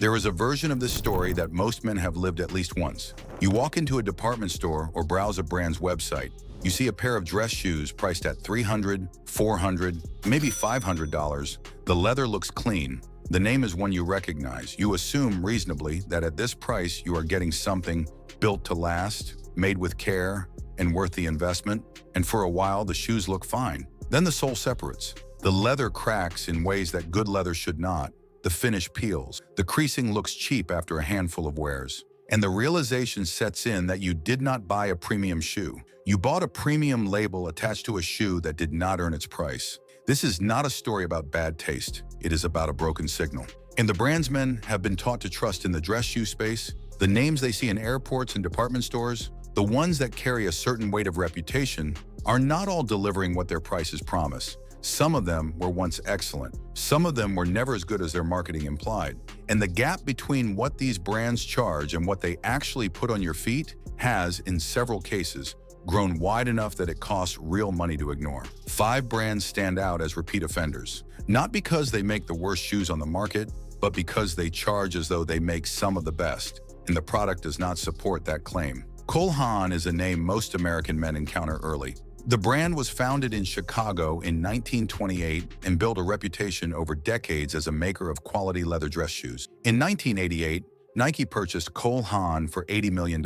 There is a version of this story that most men have lived at least once. You walk into a department store or browse a brand's website. You see a pair of dress shoes priced at $300, $400, maybe $500. The leather looks clean. The name is one you recognize. You assume reasonably that at this price you are getting something built to last, made with care, and worth the investment. And for a while, the shoes look fine. Then the sole separates. The leather cracks in ways that good leather should not. The finish peels. The creasing looks cheap after a handful of wears. And the realization sets in that you did not buy a premium shoe. You bought a premium label attached to a shoe that did not earn its price. This is not a story about bad taste. It is about a broken signal. And the brands men have been taught to trust in the dress shoe space, the names they see in airports and department stores, the ones that carry a certain weight of reputation, are not all delivering what their prices promise. Some of them were once excellent. Some of them were never as good as their marketing implied. And the gap between what these brands charge and what they actually put on your feet has, in several cases, grown wide enough that it costs real money to ignore. 5 brands stand out as repeat offenders, not because they make the worst shoes on the market, but because they charge as though they make some of the best, and the product does not support that claim. Cole Haan is a name most American men encounter early. The brand was founded in Chicago in 1928 and built a reputation over decades as a maker of quality leather dress shoes. In 1988, Nike purchased Cole Haan for $80 million,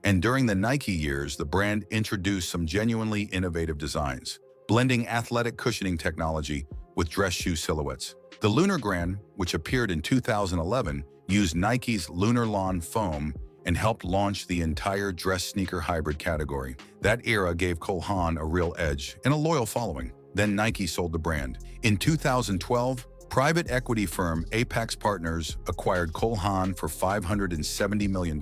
and during the Nike years, the brand introduced some genuinely innovative designs, blending athletic cushioning technology with dress shoe silhouettes. The Lunar Grand, which appeared in 2011, used Nike's Lunar Lawn foam and helped launch the entire dress sneaker hybrid category. That era gave Cole Haan a real edge and a loyal following. Then Nike sold the brand. In 2012, private equity firm Apex Partners acquired Cole Haan for $570 million,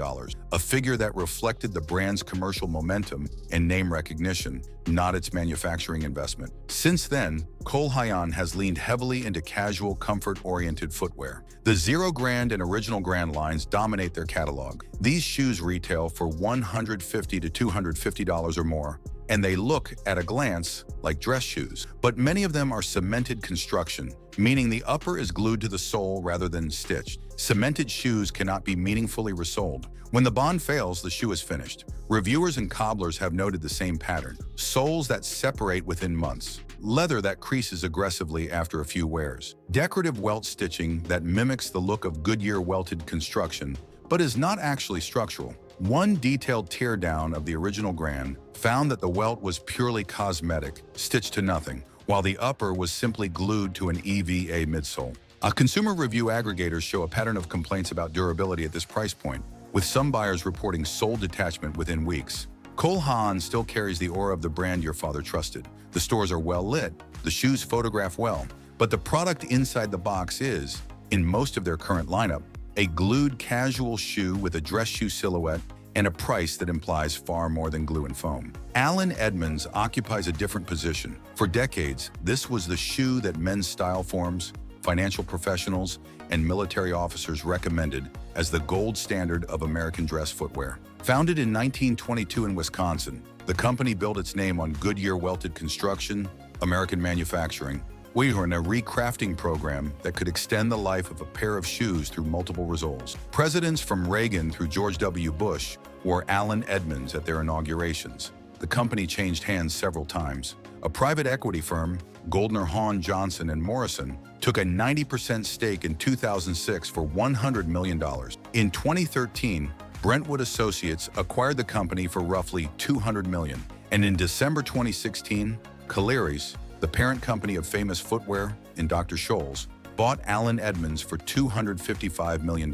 a figure that reflected the brand's commercial momentum and name recognition, not its manufacturing investment. Since then, Cole Haan has leaned heavily into casual, comfort-oriented footwear. The Zero Grand and Original Grand lines dominate their catalog. These shoes retail for $150 to $250 or more, and they look, at a glance, like dress shoes. But many of them are cemented construction, meaning the upper is glued to the sole rather than stitched. Cemented shoes cannot be meaningfully resoled. When the bond fails, the shoe is finished. Reviewers and cobblers have noted the same pattern. Soles that separate within months. Leather that creases aggressively after a few wears. Decorative welt stitching that mimics the look of Goodyear welted construction, but is not actually structural. One detailed teardown of the Original Grand found that the welt was purely cosmetic, stitched to nothing, while the upper was simply glued to an EVA midsole. Consumer review aggregators show a pattern of complaints about durability at this price point, with some buyers reporting sole detachment within weeks. Cole Haan still carries the aura of the brand your father trusted. The stores are well lit, the shoes photograph well, but the product inside the box is, in most of their current lineup, a glued casual shoe with a dress shoe silhouette and a price that implies far more than glue and foam. Allen Edmonds occupies a different position. For decades, this was the shoe that men's style forms, financial professionals, and military officers recommended as the gold standard of American dress footwear. Founded in 1922 in Wisconsin, the company built its name on Goodyear welted construction, American manufacturing, we were in a recrafting program that could extend the life of a pair of shoes through multiple resoles. Presidents from Reagan through George W. Bush wore Allen Edmonds at their inaugurations. The company changed hands several times. A private equity firm, Goldner Hawn Johnson and Morrison, took a 90% stake in 2006 for $100 million. In 2013, Brentwood Associates acquired the company for roughly $200 million. And in December 2016, Caleres, the parent company of Famous Footwear and Dr. Scholl's, bought Allen Edmonds for $255 million.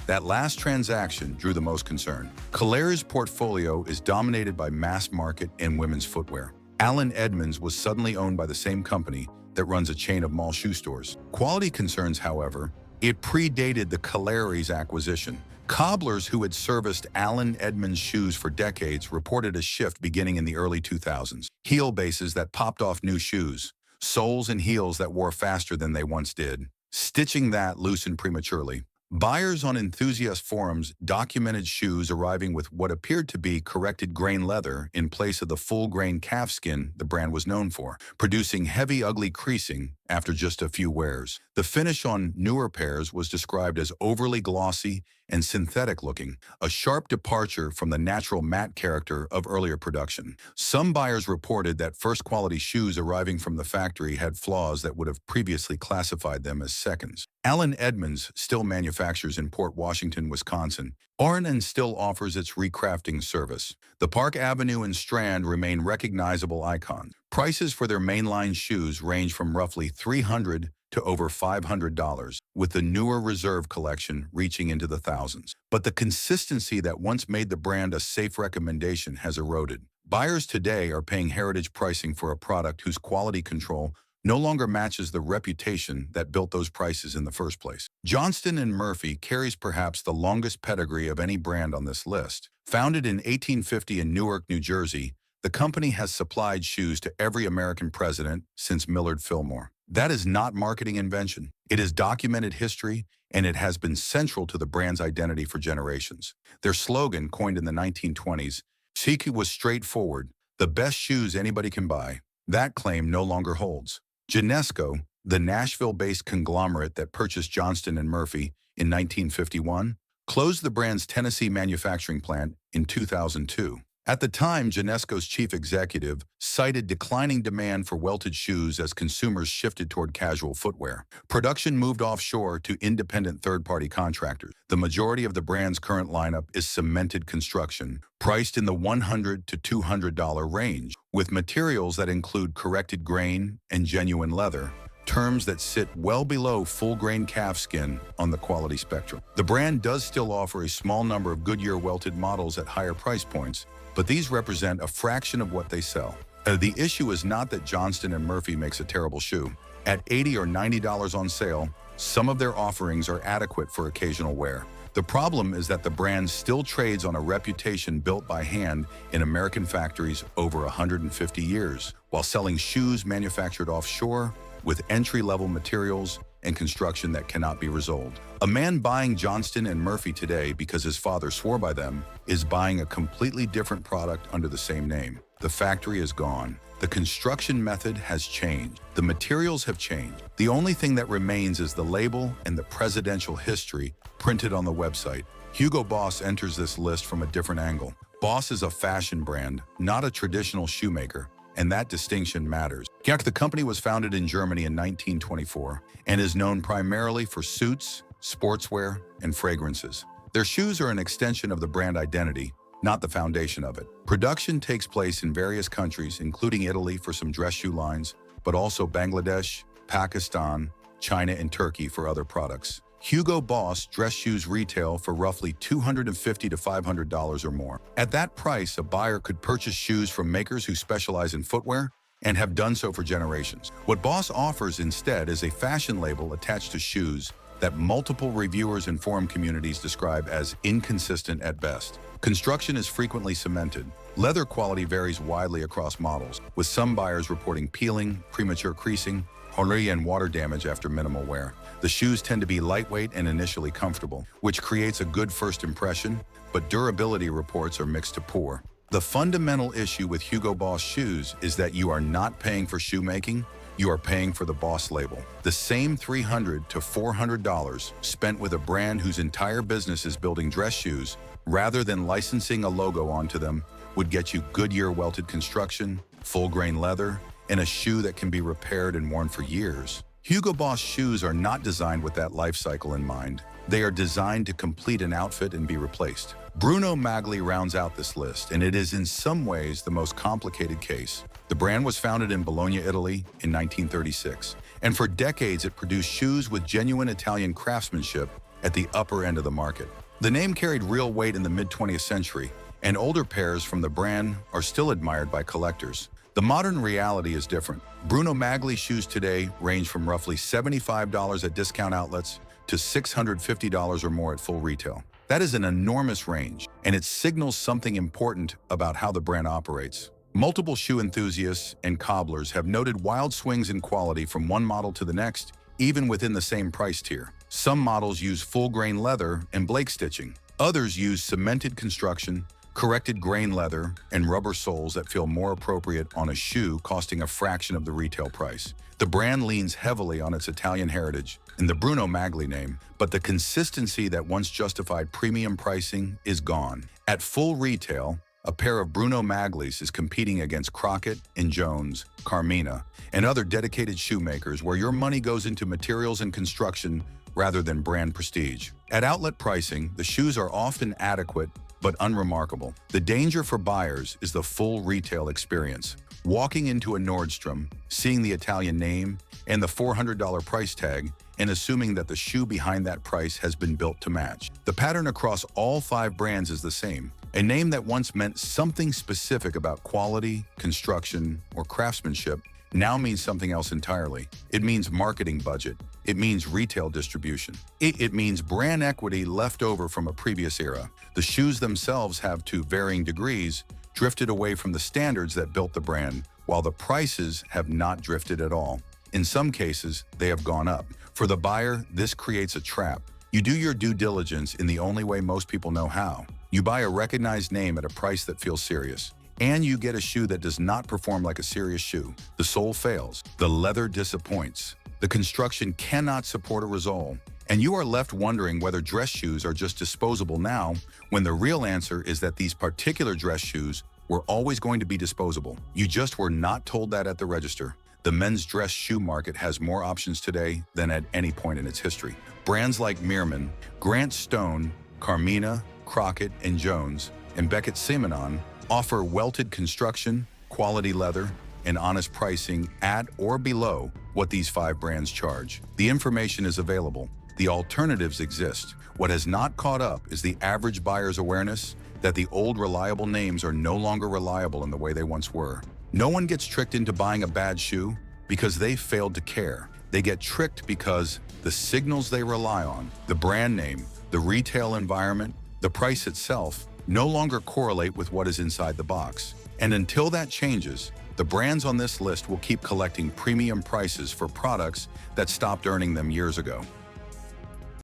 That last transaction drew the most concern. Caleres' portfolio is dominated by mass market and women's footwear. Allen Edmonds was suddenly owned by the same company that runs a chain of mall shoe stores. Quality concerns, however, it predated the Caleres acquisition. Cobblers who had serviced Allen Edmonds shoes for decades reported a shift beginning in the early 2000s. Heel bases that popped off new shoes, soles and heels that wore faster than they once did, stitching that loosened prematurely. Buyers on enthusiast forums documented shoes arriving with what appeared to be corrected grain leather in place of the full-grain calfskin the brand was known for, producing heavy, ugly creasing after just a few wears. The finish on newer pairs was described as overly glossy and synthetic-looking, a sharp departure from the natural matte character of earlier production. Some buyers reported that first-quality shoes arriving from the factory had flaws that would have previously classified them as seconds. Allen Edmonds still manufactures in Port Washington, Wisconsin. Ornan still offers its recrafting service. The Park Avenue and Strand remain recognizable icons. Prices for their mainline shoes range from roughly $300 to over $500, with the newer Reserve collection reaching into the thousands. But the consistency that once made the brand a safe recommendation has eroded. Buyers today are paying heritage pricing for a product whose quality control no longer matches the reputation that built those prices in the first place. Johnston & Murphy carries perhaps the longest pedigree of any brand on this list. Founded in 1850 in Newark, New Jersey, the company has supplied shoes to every American president since Millard Fillmore. That is not marketing invention. It is documented history, and it has been central to the brand's identity for generations. Their slogan, coined in the 1920s, "Siki," was straightforward: the best shoes anybody can buy. That claim no longer holds. Genesco, the Nashville-based conglomerate that purchased Johnston & Murphy in 1951, closed the brand's Tennessee manufacturing plant in 2002. At the time, Genesco's chief executive cited declining demand for welted shoes as consumers shifted toward casual footwear. Production moved offshore to independent third-party contractors. The majority of the brand's current lineup is cemented construction, priced in the $100 to $200 range, with materials that include corrected grain and genuine leather, terms that sit well below full-grain calf skin on the quality spectrum. The brand does still offer a small number of Goodyear welted models at higher price points, but these represent a fraction of what they sell. The issue is not that Johnston & Murphy makes a terrible shoe. At $80 or $90 on sale, some of their offerings are adequate for occasional wear. The problem is that the brand still trades on a reputation built by hand in American factories over 150 years, while selling shoes manufactured offshore with entry-level materials and construction that cannot be resolved. A man buying Johnston & Murphy today because his father swore by them is buying a completely different product under the same name. The factory is gone. The construction method has changed. The materials have changed. The only thing that remains is the label and the presidential history printed on the website. Hugo Boss enters this list from a different angle. Boss is a fashion brand, not a traditional shoemaker, and that distinction matters. The company was founded in Germany in 1924 and is known primarily for suits, sportswear, and fragrances. Their shoes are an extension of the brand identity, not the foundation of it. Production takes place in various countries, including Italy for some dress shoe lines, but also Bangladesh, Pakistan, China, and Turkey for other products. Hugo Boss dress shoes retail for roughly $250 to $500 or more. At that price, a buyer could purchase shoes from makers who specialize in footwear and have done so for generations. What Boss offers instead is a fashion label attached to shoes that multiple reviewers and forum communities describe as inconsistent at best. Construction is frequently cemented. Leather quality varies widely across models, with some buyers reporting peeling, premature creasing, and water damage after minimal wear. The shoes tend to be lightweight and initially comfortable, which creates a good first impression, but durability reports are mixed to poor. The fundamental issue with Hugo Boss shoes is that you are not paying for shoemaking, you are paying for the Boss label. The same $300 to $400 spent with a brand whose entire business is building dress shoes, rather than licensing a logo onto them, would get you Goodyear welted construction, full-grain leather, and a shoe that can be repaired and worn for years. Hugo Boss shoes are not designed with that life cycle in mind. They are designed to complete an outfit and be replaced. Bruno Magli rounds out this list, and it is in some ways the most complicated case. The brand was founded in Bologna, Italy in 1936, and for decades it produced shoes with genuine Italian craftsmanship at the upper end of the market. The name carried real weight in the mid-20th century, and older pairs from the brand are still admired by collectors. The modern reality is different. Bruno Magli shoes today range from roughly $75 at discount outlets to $650 or more at full retail. That is an enormous range, and it signals something important about how the brand operates. Multiple shoe enthusiasts and cobblers have noted wild swings in quality from one model to the next, even within the same price tier. Some models use full-grain leather and Blake stitching. Others use cemented construction, corrected grain leather, and rubber soles that feel more appropriate on a shoe costing a fraction of the retail price. The brand leans heavily on its Italian heritage and the Bruno Magli name, but the consistency that once justified premium pricing is gone. At full retail, a pair of Bruno Maglis is competing against Crockett and Jones, Carmina, and other dedicated shoemakers where your money goes into materials and construction rather than brand prestige. At outlet pricing, the shoes are often adequate but unremarkable. The danger for buyers is the full retail experience. Walking into a Nordstrom, seeing the Italian name and the $400 price tag, and assuming that the shoe behind that price has been built to match. The pattern across all 5 brands is the same. A name that once meant something specific about quality, construction, or craftsmanship now means something else entirely. It means marketing budget. It means retail distribution. It means brand equity left over from a previous era. The shoes themselves have, to varying degrees, drifted away from the standards that built the brand, while the prices have not drifted at all. In some cases, they have gone up. For the buyer, this creates a trap. You do your due diligence in the only way most people know how. You buy a recognized name at a price that feels serious, and you get a shoe that does not perform like a serious shoe. The sole fails. The leather disappoints. The construction cannot support a resole. And you are left wondering whether dress shoes are just disposable now, when the real answer is that these particular dress shoes were always going to be disposable. You just were not told that at the register. The men's dress shoe market has more options today than at any point in its history. Brands like Meerman, Grant Stone, Carmina, Crockett and Jones, and Beckett Simonon offer welted construction, quality leather, and honest pricing at or below what these 5 brands charge. The information is available. The alternatives exist. What has not caught up is the average buyer's awareness that the old reliable names are no longer reliable in the way they once were. No one gets tricked into buying a bad shoe because they failed to care. They get tricked because the signals they rely on, the brand name, the retail environment, the price itself, no longer correlate with what is inside the box. And until that changes, the brands on this list will keep collecting premium prices for products that stopped earning them years ago.